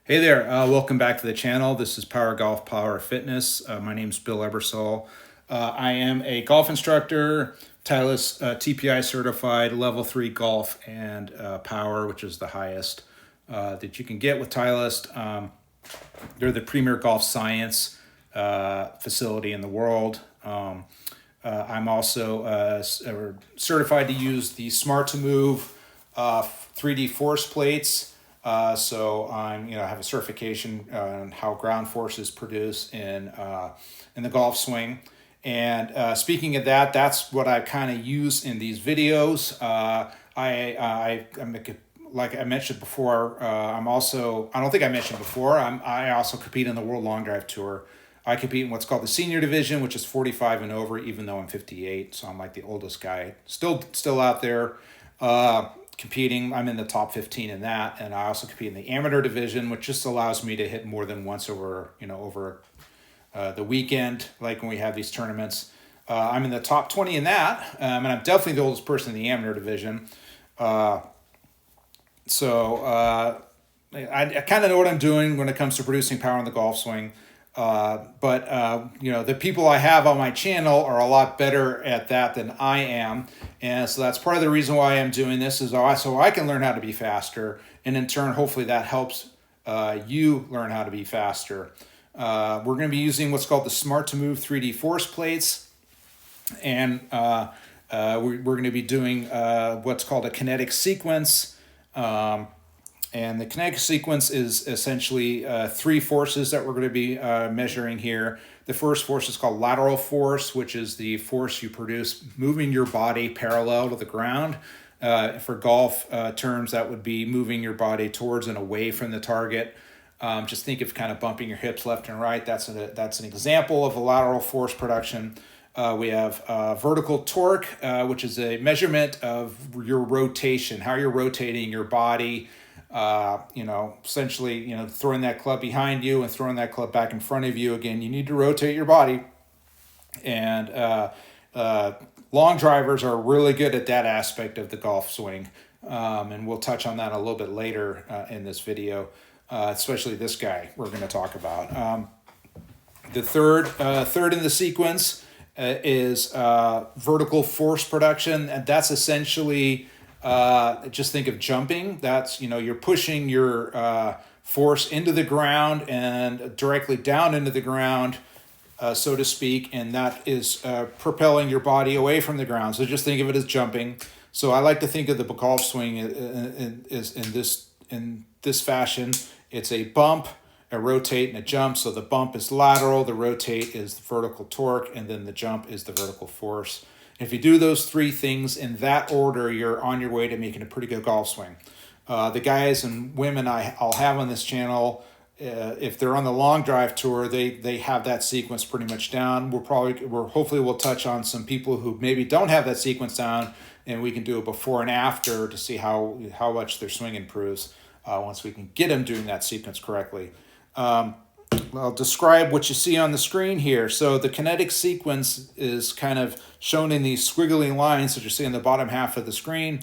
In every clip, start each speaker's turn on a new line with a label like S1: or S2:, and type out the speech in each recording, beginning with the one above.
S1: Hey there, welcome back to the channel. This is Power Golf, Power Fitness. My name is Bill Ebersol. I am a golf instructor, Titleist TPI certified, level 3 golf and power, which is the highest that you can get with Titleist. They're the premier golf science facility in the world. I'm also certified to use the Smart to Move 3D force plates. So I'm, I have a certification on how ground forces produce in the golf swing. And speaking of that, that's what I kind of use in these videos. Like I mentioned before, I'm also, I don't think I mentioned before, I also compete in the World Long Drive Tour. I compete in what's called the senior division, which is 45 and over, even though I'm 58. So I'm like the oldest guy, still out there competing. I'm in the top 15 in that. And I also compete in the amateur division, which just allows me to hit more than once over the weekend, like when we have these tournaments. I'm in the top 20 in that, and I'm definitely the oldest person in the amateur division. I kind of know what I'm doing when it comes to producing power in the golf swing. The people I have on my channel are a lot better at that than I am. And so that's part of the reason why I'm doing this is so I can learn how to be faster. And in turn, hopefully that helps you learn how to be faster. We're going to be using what's called the Smart to Move 3D force plates. And we're going to be doing what's called a kinetic sequence. And the kinetic sequence is essentially three forces that we're going to be measuring here. The first force is called lateral force, which is the force you produce moving your body parallel to the ground. For golf terms, that would be moving your body towards and away from the target. Just think of kind of bumping your hips left and right. That's an example of a lateral force production. We have vertical torque, which is a measurement of your rotation, how you're rotating your body. Essentially, throwing that club behind you and throwing that club back in front of you. Again, you need to rotate your body. And long drivers are really good at that aspect of the golf swing. And we'll touch on that a little bit later in this video, especially this guy we're going to talk about. The third in the sequence is vertical force production. And that's essentially... just think of jumping. That's, you're pushing your force into the ground and directly down into the ground, so to speak, and that is propelling your body away from the ground. So just think of it as jumping. So I like to think of the golf swing in this fashion. It's a bump, a rotate, and a jump. So the bump is lateral, the rotate is the vertical torque, and then the jump is the vertical force. If you do those three things in that order, you're on your way to making a pretty good golf swing. The guys and women I'll have on this channel, if they're on the long drive tour, they have that sequence pretty much down. Hopefully we'll touch on some people who maybe don't have that sequence down, and we can do a before and after to see how much their swing improves once we can get them doing that sequence correctly. I'll describe what you see on the screen here. So the kinetic sequence is kind of shown in these squiggly lines that you see in the bottom half of the screen.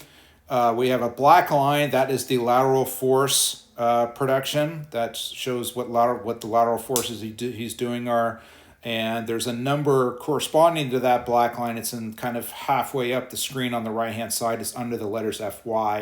S1: We have a black line, that is the lateral force production. That shows what the lateral forces he's doing are. And there's a number corresponding to that black line. It's in kind of halfway up the screen on the right-hand side. It's under the letters FY.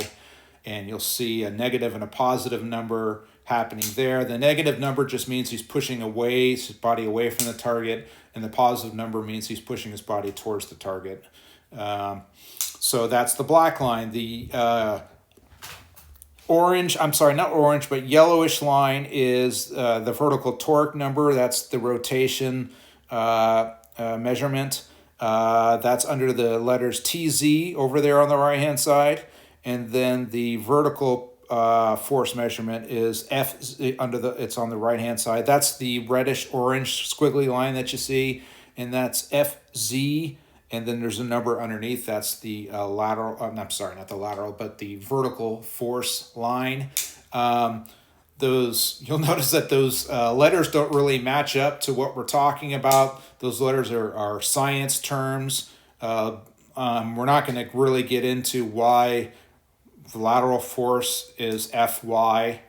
S1: And you'll see a negative and a positive number happening there. The negative number just means he's pushing his body away from the target, and the positive number means he's pushing his body towards the target. So that's the black line. The yellowish line is the vertical torque number. That's the rotation measurement. That's under the letters TZ over there on the right-hand side. And then the vertical force measurement is it's on the right-hand side. That's the reddish-orange squiggly line that you see, and that's FZ. And then there's a number underneath. That's the lateral. I'm sorry, not the lateral, but the vertical force line. You'll notice that those letters don't really match up to what we're talking about. Those letters are science terms. We're not going to really get into why the lateral force is FY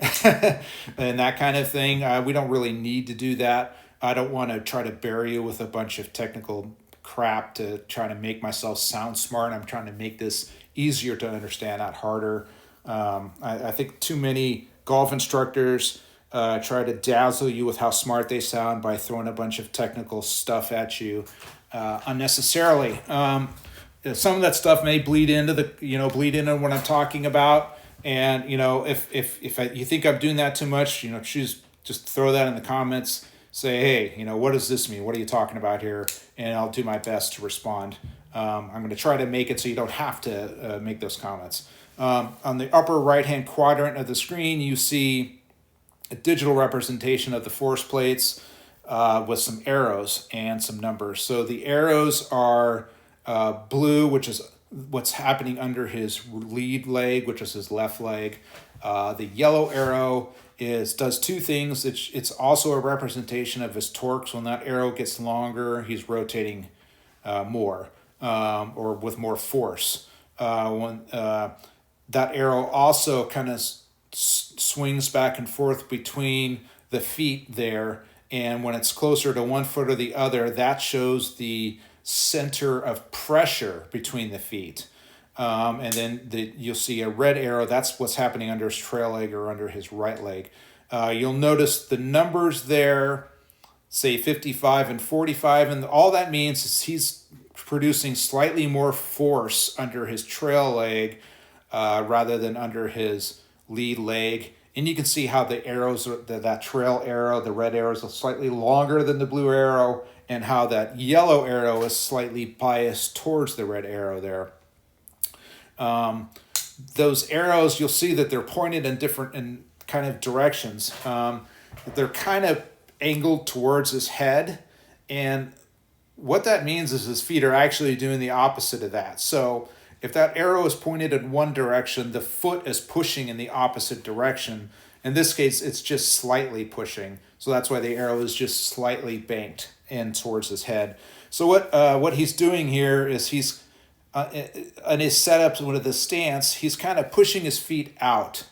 S1: and that kind of thing. We don't really need to do that. I don't want to try to bury you with a bunch of technical crap to try to make myself sound smart. I'm trying to make this easier to understand, not harder. I think too many golf instructors try to dazzle you with how smart they sound by throwing a bunch of technical stuff at you unnecessarily. Some of that stuff may bleed into what I'm talking about. And if you think I'm doing that too much, just throw that in the comments. Say, hey, what does this mean? What are you talking about here? And I'll do my best to respond. I'm going to try to make it so you don't have to make those comments. On the upper right-hand quadrant of the screen, you see a digital representation of the force plates with some arrows and some numbers. So the arrows are blue, which is what's happening under his lead leg, which is his left leg. The yellow arrow does two things. It's also a representation of his torque. So when that arrow gets longer, he's rotating more or with more force. When that arrow also kind of swings back and forth between the feet there, and when it's closer to one foot or the other, that shows the center of pressure between the feet. And then you'll see a red arrow. That's what's happening under his trail leg or under his right leg. You'll notice the numbers there, say 55 and 45, and all that means is he's producing slightly more force under his trail leg rather than under his lead leg. And you can see how the arrows, that trail arrow, the red arrow is slightly longer than the blue arrow, and how that yellow arrow is slightly biased towards the red arrow there. Those arrows, you'll see that they're pointed in different kind of directions. They're kind of angled towards his head, and what that means is his feet are actually doing the opposite of that. So if that arrow is pointed in one direction, the foot is pushing in the opposite direction. In this case, it's just slightly pushing. So that's why the arrow is just slightly banked in towards his head. So what he's doing here is he's in his setup with the stance, he's kind of pushing his feet out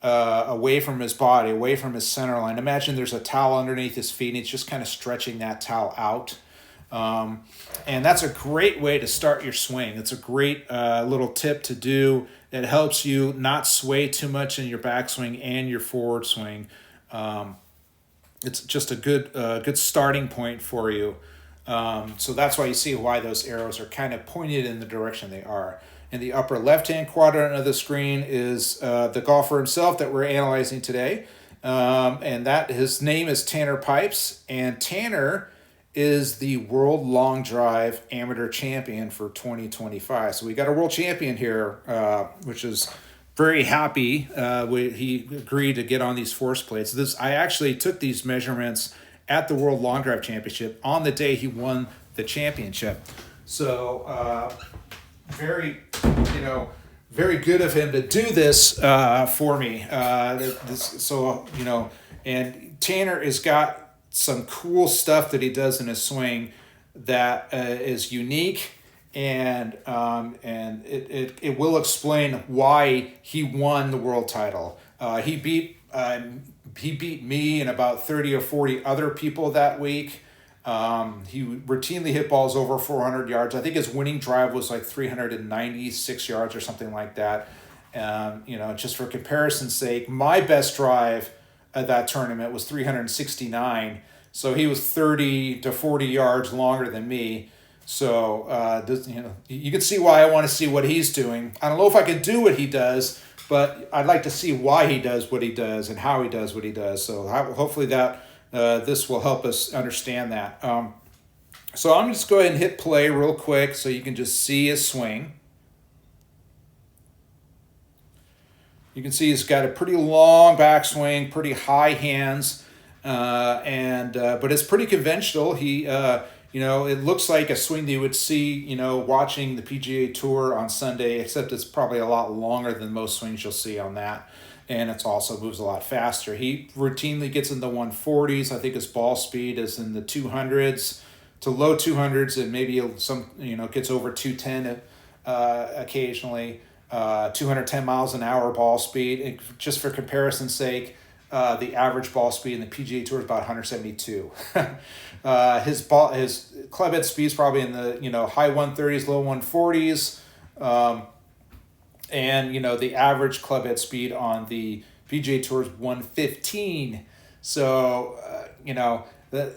S1: away from his body, away from his center line. Imagine there's a towel underneath his feet, and he's just kind of stretching that towel out. And that's a great way to start your swing. It's a great little tip to do that helps you not sway too much in your backswing and your forward swing. It's just a good starting point for you. So that's why you see why those arrows are kind of pointed in the direction they are. In the upper left-hand quadrant of the screen is the golfer himself that we're analyzing today. And his name is Tanner Pipes. And Tanner is the World Long Drive Amateur Champion for 2025. So we got a world champion here, which is very happy. He agreed to get on these force plates. I actually took these measurements at the World Long Drive Championship on the day he won the championship. So very good of him to do this for me. And Tanner has got some cool stuff that he does in his swing that is unique, and it will explain why he won the world title. He beat me and about 30 or 40 other people that week. He routinely hit balls over 400 yards. I think his winning drive was like 396 yards or something like that. Just for comparison's sake, my best drive at that tournament was 369. So he was 30 to 40 yards longer than me. So, you can see why I want to see what he's doing. I don't know if I can do what he does, but I'd like to see why he does what he does and how he does what he does. So hopefully this will help us understand that. So I'm just go ahead and hit play real quick so you can just see his swing. You can see he's got a pretty long backswing, pretty high hands, but it's pretty conventional. He, it looks like a swing that you would see, watching the PGA Tour on Sunday, except it's probably a lot longer than most swings you'll see on that, and it also moves a lot faster. He routinely gets in the 140s. I think his ball speed is in the 200s to low 200s, and maybe gets over 210 occasionally. 210 miles an hour ball speed. And just for comparison's sake, the average ball speed in the PGA Tour is about 172. His club head speed is probably in the high 130s, low 140s, and the average club head speed on the PGA Tour is 115. So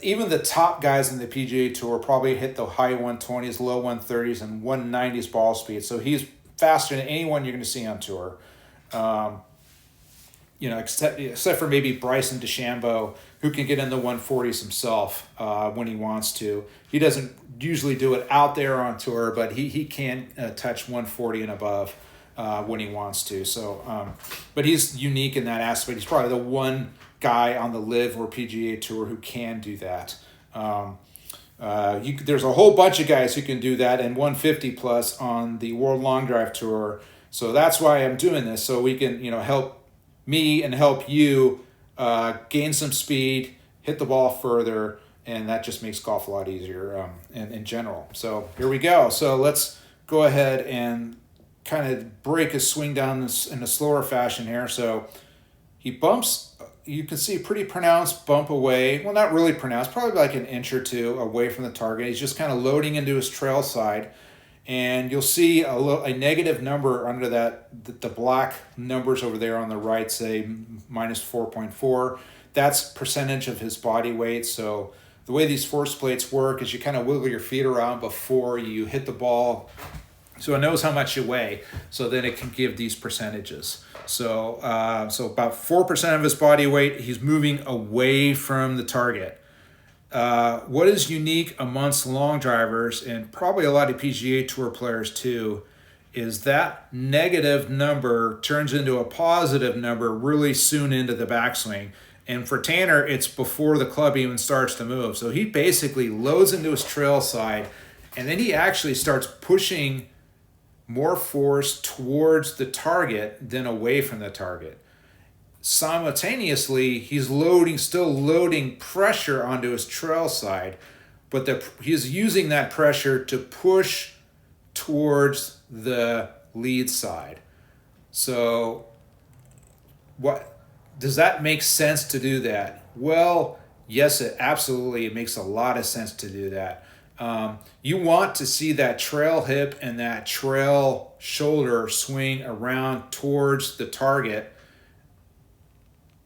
S1: even the top guys in the PGA Tour probably hit the high 120s, low 130s, and 190s ball speed. So he's faster than anyone you're going to see on tour. Except for maybe Bryson DeChambeau, who can get in the 140s himself when he wants to. He doesn't usually do it out there on tour, but he can touch 140 and above when he wants to. So, but he's unique in that aspect. He's probably the one guy on the LIV or PGA Tour who can do that. There's a whole bunch of guys who can do that, and 150 plus on the World Long Drive Tour. So that's why I'm doing this, so we can help me and help you gain some speed, hit the ball further, and that just makes golf a lot easier in general. So here we go. So let's go ahead and kind of break his swing down in a slower fashion here. So he bumps, you can see a pretty pronounced bump away. Well, not really pronounced, probably like an inch or two away from the target. He's just kind of loading into his trail side. And you'll see a negative number under that, the black numbers over there on the right say minus 4.4. That's percentage of his body weight. So the way these force plates work is you kind of wiggle your feet around before you hit the ball. So it knows how much you weigh. So then it can give these percentages. So about 4% of his body weight, he's moving away from the target. What is unique amongst long drivers, and probably a lot of PGA Tour players too, is that negative number turns into a positive number really soon into the backswing. And for Tanner, it's before the club even starts to move. So he basically loads into his trail side, and then he actually starts pushing more force towards the target than away from the target. Simultaneously, he's still loading pressure onto his trail side, but he's using that pressure to push towards the lead side. So what does that make sense to do that? Well, yes, it makes a lot of sense to do that. You want to see that trail hip and that trail shoulder swing around towards the target.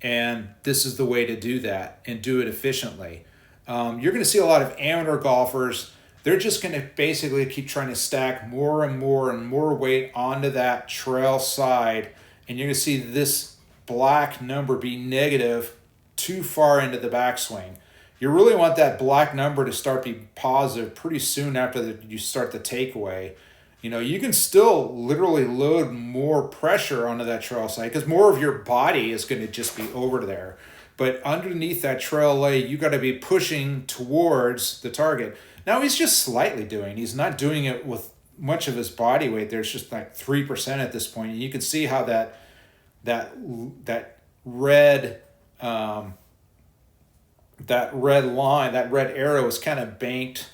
S1: And this is the way to do that and do it efficiently. You're going to see a lot of amateur golfers. They're just going to basically keep trying to stack more and more and more weight onto that trail side. And you're going to see this black number be negative too far into the backswing. You really want that black number to start being positive pretty soon after you start the takeaway. You can still literally load more pressure onto that trail side because more of your body is going to just be over there. But underneath that trail lay, you got to be pushing towards the target. Now he's just slightly doing. He's not doing it with much of his body weight. There's just like 3% at this point. And you can see how that red line, that red arrow is kind of banked,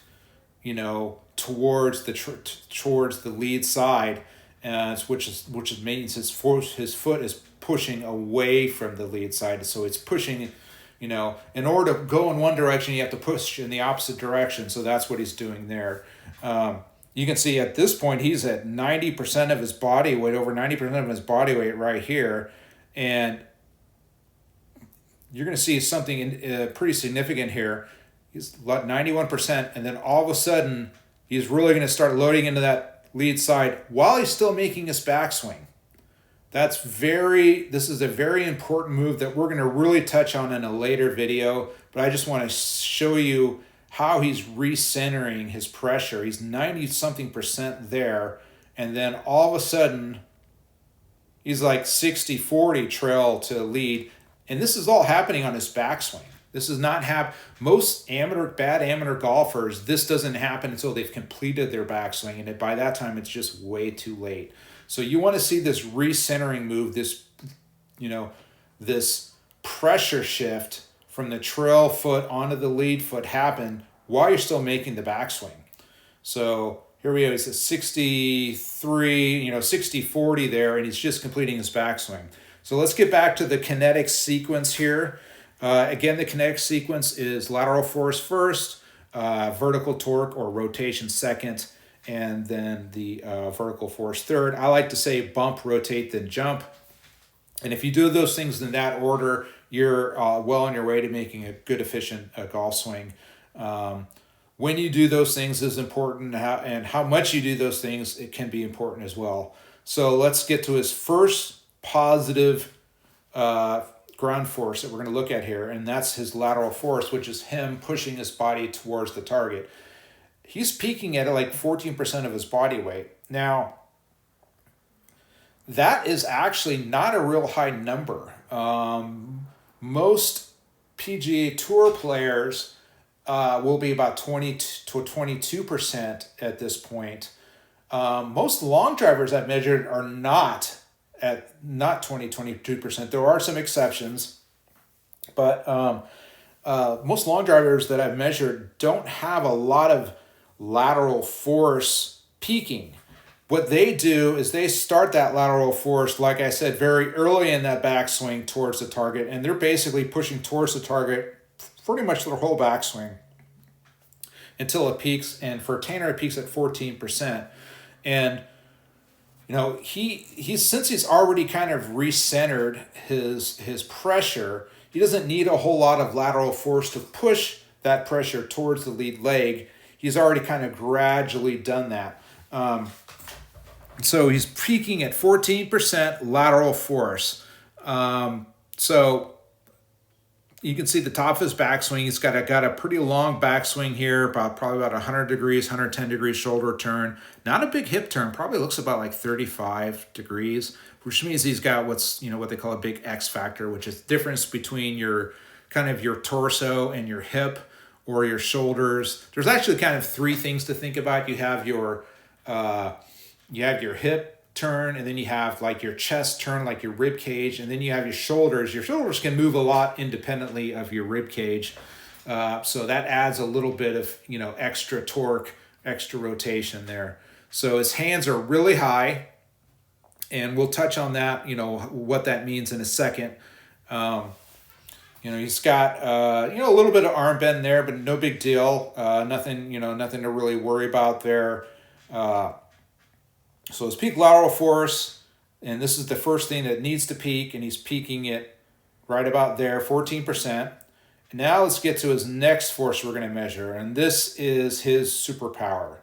S1: towards the lead side, which means his foot is pushing away from the lead side. So it's pushing, in order to go in one direction, you have to push in the opposite direction. So that's what he's doing there. You can see at this point he's at 90% of his body weight, over 90% of his body weight right here, and you're going to see something pretty significant here. He's 91%, and then all of a sudden, he's really going to start loading into that lead side while he's still making his backswing. This is a very important move that we're going to really touch on in a later video, but I just want to show you how he's recentering his pressure. He's 90-something% there, and then all of a sudden, he's like 60-40 trail to lead, and this is all happening on his backswing. This does not happen. Most bad amateur golfers, this doesn't happen until they've completed their backswing, and by that time, it's just way too late. So you want to see this recentering move, this pressure shift from the trail foot onto the lead foot happen while you're still making the backswing. So here we go. He's at 63, 60-40 there, and he's just completing his backswing. So let's get back to the kinetic sequence here. Again, the kinetic sequence is lateral force first, vertical torque or rotation second, and then the vertical force third. I like to say bump, rotate, then jump. And if you do those things in that order, you're well on your way to making a good, efficient golf swing. When you do those things is important, and how much you do those things, it can be important as well. So let's get to his first positive ground force that we're going to look at here, and that's his lateral force, which is him pushing his body towards the target. He's peaking at like 14% of his body weight. Now, that is actually not a real high number. Most PGA Tour players will be about 20 to 22% at this point. Most long drivers I've measured are not 22%. There are some exceptions, but most long drivers that I've measured don't have a lot of lateral force peaking. What they do is they start that lateral force, like I said, very early in that backswing towards the target, and they're basically pushing towards the target pretty much their whole backswing until it peaks. And for Tanner, it peaks at 14%. And he's since he's already kind of recentered his pressure, he doesn't need a whole lot of lateral force to push that pressure towards the lead leg. He's already kind of gradually done that. So he's peaking at 14% lateral force. So you can see the top of his backswing. He's got a pretty long backswing here, probably about 100 degrees, 110 degrees shoulder turn. Not a big hip turn. Probably looks about like 35 degrees, which means he's got what they call a big X factor, which is the difference between your torso and your hip or your shoulders. There's actually kind of three things to think about. You have your hip turn, and then you have like your chest turn, like your rib cage, and then you have your shoulders. Your shoulders can move a lot independently of your rib cage, so that adds a little bit of extra torque, extra rotation there. So his hands are really high, and we'll touch on that, what that means in a second. He's got a little bit of arm bend there, but no big deal. Nothing to really worry about there. So his peak lateral force, and this is the first thing that needs to peak, and he's peaking it right about there, 14%. And now let's get to his next force we're going to measure, and this is his superpower.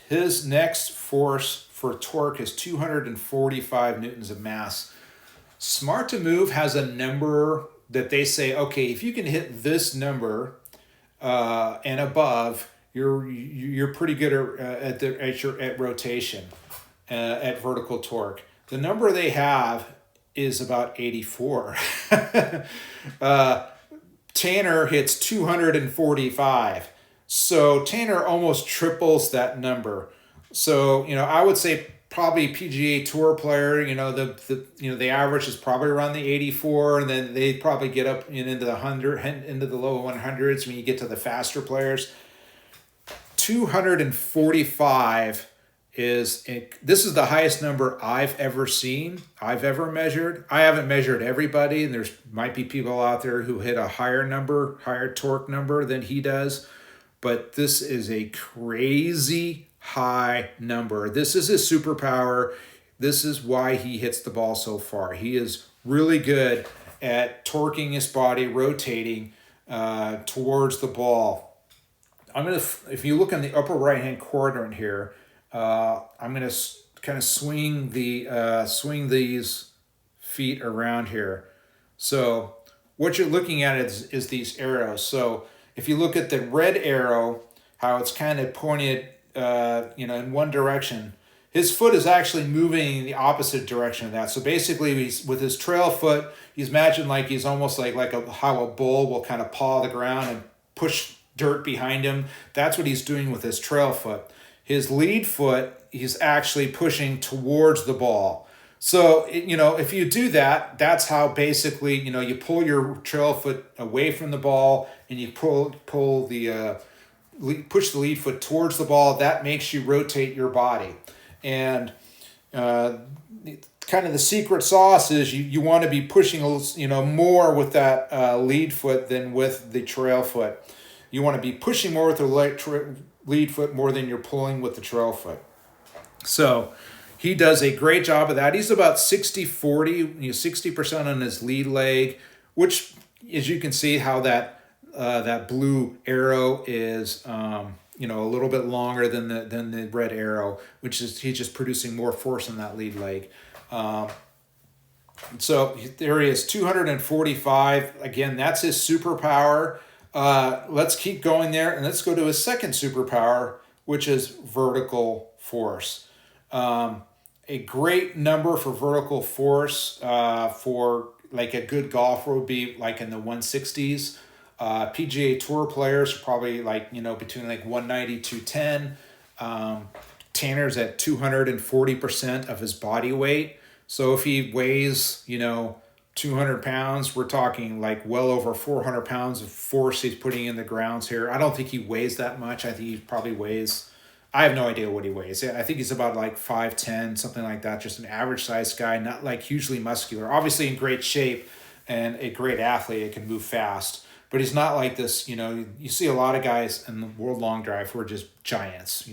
S1: His next force for torque is 245 newtons of mass. Smart to Move has a number that they say, okay, if you can hit this number and above, you're pretty good at rotation, at vertical torque. The number they have is about 84. Tanner hits 245. So Tanner almost triples that number. So, I would say probably PGA Tour player, the average is probably around the 84, and then they probably get up into the 100, into the low 100s when you get to the faster players. 245 this is the highest number I've ever seen, I've ever measured. I haven't measured everybody, and there's might be people out there who hit a higher torque number than he does, but this is a crazy high number. This is his superpower. This is why he hits the ball so far. He is really good at torquing his body, rotating towards the ball. If you look in the upper right-hand quadrant here, I'm gonna kind of swing these feet around here. So what you're looking at is these arrows. So if you look at the red arrow, how it's kind of pointed, in one direction, his foot is actually moving in the opposite direction of that. So basically, with his trail foot, he's almost like how a bull will kind of paw the ground and push dirt behind him. That's what he's doing with his trail foot. His lead foot, he's actually pushing towards the ball. So, if you do that, that's how basically, you pull your trail foot away from the ball, and you pull the push the lead foot towards the ball. That makes you rotate your body. And kind of the secret sauce is you want to be pushing more with that lead foot than with the trail foot. You want to be pushing more with the lead foot more than you're pulling with the trail foot. So he does a great job of that. He's about 60-40, 60% on his lead leg, which, as you can see, how that blue arrow is a little bit longer than the red arrow, which is he's just producing more force in that lead leg. So there he is, 245. Again, that's his superpower. Let's keep going there, and let's go to his second superpower, which is vertical force. A great number for vertical force for like a good golfer would be like in the 160s. PGA Tour players are probably between 190, 210. Tanner's at 240% of his body weight. So if he weighs, 200 pounds, we're talking well over 400 pounds of force he's putting in the grounds here. I don't think he weighs that much. I think he probably weighs, I have no idea what he weighs. I think he's about 5'10", something like that. Just an average sized guy, not hugely muscular. Obviously in great shape and a great athlete. It can move fast. But he's not like this, you see a lot of guys in the World Long Drive who are just giants,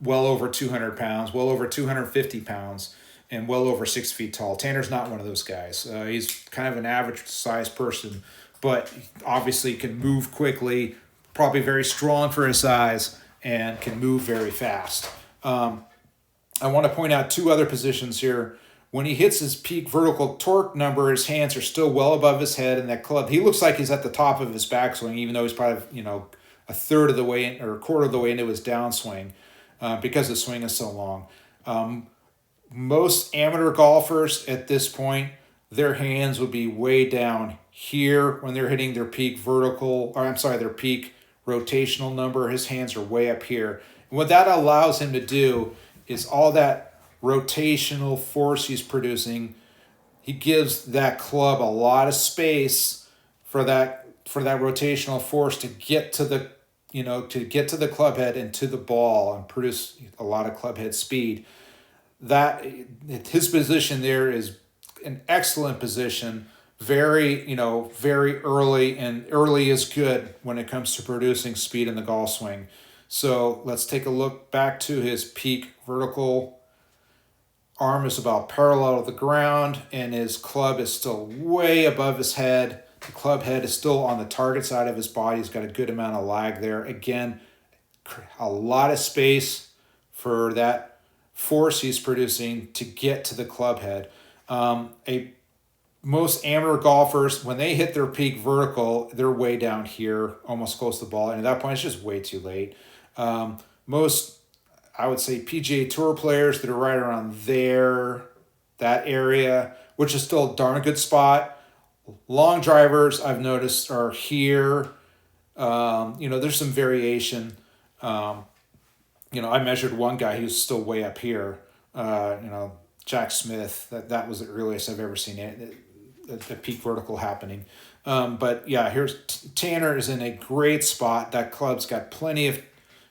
S1: well over 200 pounds, well over 250 pounds, and well over 6 feet tall. Tanner's not one of those guys. He's kind of an average sized person, but obviously can move quickly, probably very strong for his size, and can move very fast. I want to point out two other positions here. When he hits his peak vertical torque number, his hands are still well above his head in that club. He looks like he's at the top of his backswing, even though he's probably, a third of the way or a quarter of the way into his downswing because the swing is so long. Most amateur golfers at this point, their hands would be way down here when they're hitting their peak their peak rotational number. His hands are way up here. And what that allows him to do is all that rotational force he's producing, he gives that club a lot of space for that rotational force to get to the club head and to the ball and produce a lot of club head speed. That his position there is an excellent position, very early, and early is good when it comes to producing speed in the golf swing. So let's take a look back to his peak vertical. Arm is about parallel to the ground, and his club is still way above his head. The club head is still on the target side of his body. He's got a good amount of lag there. Again, a lot of space for that force he's producing to get to the club head. Most amateur golfers, when they hit their peak vertical, they're way down here, almost close to the ball. And at that point, it's just way too late. Most, I would say, PGA Tour players that are right around there, that area, which is still a darn good spot. Long drivers, I've noticed, are here. There's some variation. I measured one guy who's still way up here. Jack Smith, that was the earliest I've ever seen it, the peak vertical happening. But yeah, here's Tanner is in a great spot. That club's got plenty of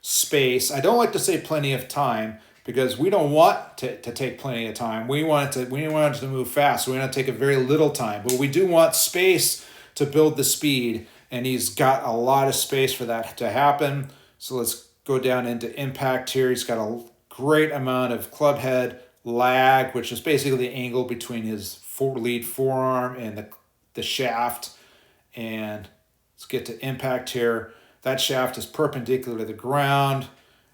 S1: space. I don't like to say plenty of time because we don't want to take plenty of time. We want it to move fast. So we want to take a very little time, but we do want space to build the speed, and he's got a lot of space for that to happen. So let's go down into impact here. He's got a great amount of club head lag, which is basically the angle between his lead forearm and the shaft. And let's get to impact here. That shaft is perpendicular to the ground.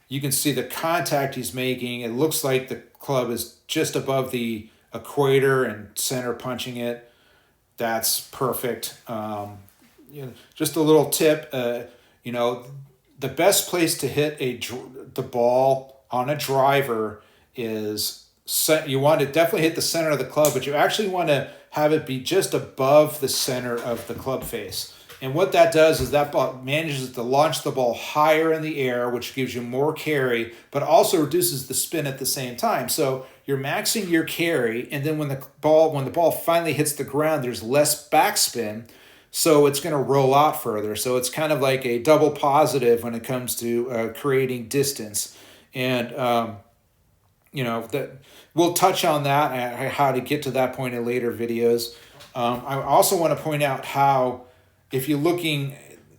S1: You can see the contact he's making. It looks like the club is just above the equator and center punching it. That's perfect. Just a little tip. The best place to hit the ball on a driver is you want to definitely hit the center of the club, but you actually want to have it be just above the center of the club face. And what that does is that ball manages to launch the ball higher in the air, which gives you more carry, but also reduces the spin at the same time. So you're maxing your carry, and then when the ball finally hits the ground, there's less backspin. so it's going to roll out further. So it's kind of like a double positive when it comes to creating distance. And that we'll touch on that and how to get to that point in later videos. I also want to point out how, if you're looking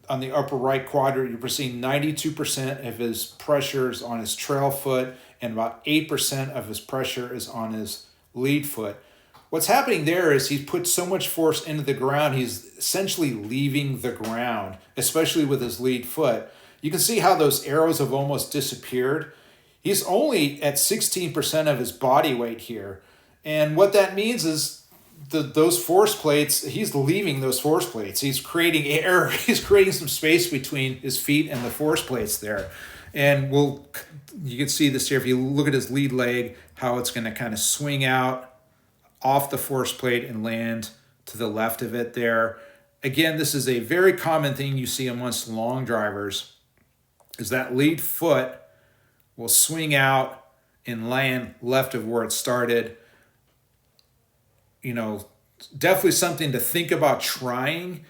S1: on the upper right quadrant, you're seeing 92% of his pressure is on his trail foot, and about 8% of his pressure is on his lead foot. What's happening there is he's put so much force into the ground, he's essentially leaving the ground, especially with his lead foot. You can see how those arrows have almost disappeared. He's only at 16% of his body weight here. And what that means is those force plates, he's leaving those force plates. He's creating air, he's creating some space between his feet and the force plates there. And you can see this here, if you look at his lead leg, how it's going to kind of swing out off the force plate and land to the left of it there. Again, this is a very common thing you see amongst long drivers, is that lead foot will swing out and land left of where it started. Definitely something to think about trying,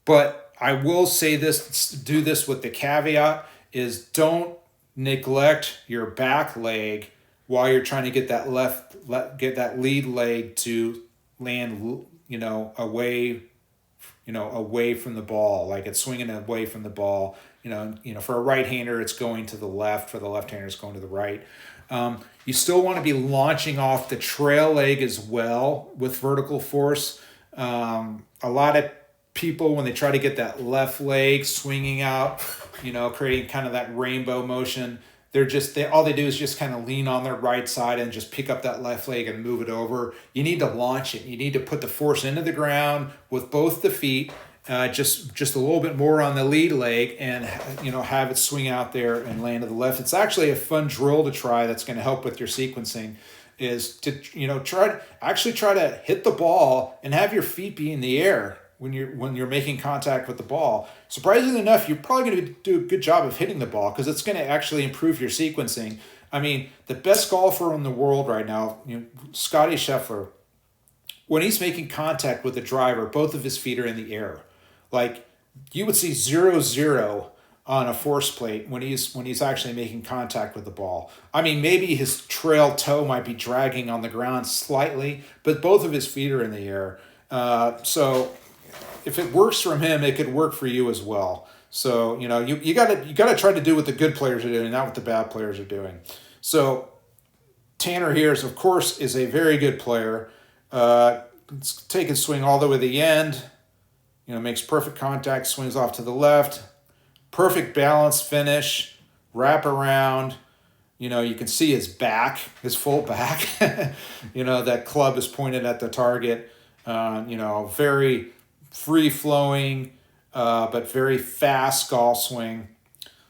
S1: but I will say this, do this with the caveat, is don't neglect your back leg while you're trying to get that get that lead leg to land, away from the ball, like it's swinging away from the ball. For a right-hander, it's going to the left. For the left-hander, it's going to the right. You still want to be launching off the trail leg as well with vertical force. A lot of people, when they try to get that left leg swinging out, creating kind of that rainbow motion, all they do is just kind of lean on their right side and just pick up that left leg and move it over. You need to launch it. You need to put the force into the ground with both the feet, just a little bit more on the lead leg, and have it swing out there and land to the left. It's actually a fun drill to try that's going to help with your sequencing, is to try to hit the ball and have your feet be in the air when you're making contact with the ball. Surprisingly enough, you're probably going to do a good job of hitting the ball, because it's going to actually improve your sequencing. I mean, the best golfer in the world right now, Scottie Scheffler, when he's making contact with the driver, both of his feet are in the air. Like, you would see 0-0 on a force plate when he's actually making contact with the ball. I mean, maybe his trail toe might be dragging on the ground slightly, but both of his feet are in the air. So if it works from him, it could work for you as well. So, you gotta try to do what the good players are doing, not what the bad players are doing. So Tanner here is a very good player. Take his swing all the way to the end. Makes perfect contact, swings off to the left. Perfect balance finish, wrap around. You can see his back, his full back. That club is pointed at the target. Very free-flowing, but very fast golf swing.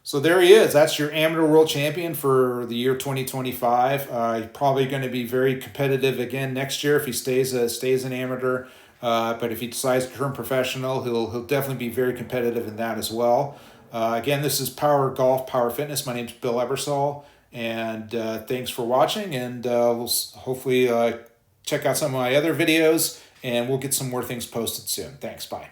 S1: So there he is. That's your amateur world champion for the year 2025. He's probably going to be very competitive again next year if he stays an amateur. But if he decides to turn professional, he'll definitely be very competitive in that as well. Again, this is Power Golf, Power Fitness. My name's Bill Ebersol, and thanks for watching. And we'll hopefully check out some of my other videos, and we'll get some more things posted soon. Thanks. Bye.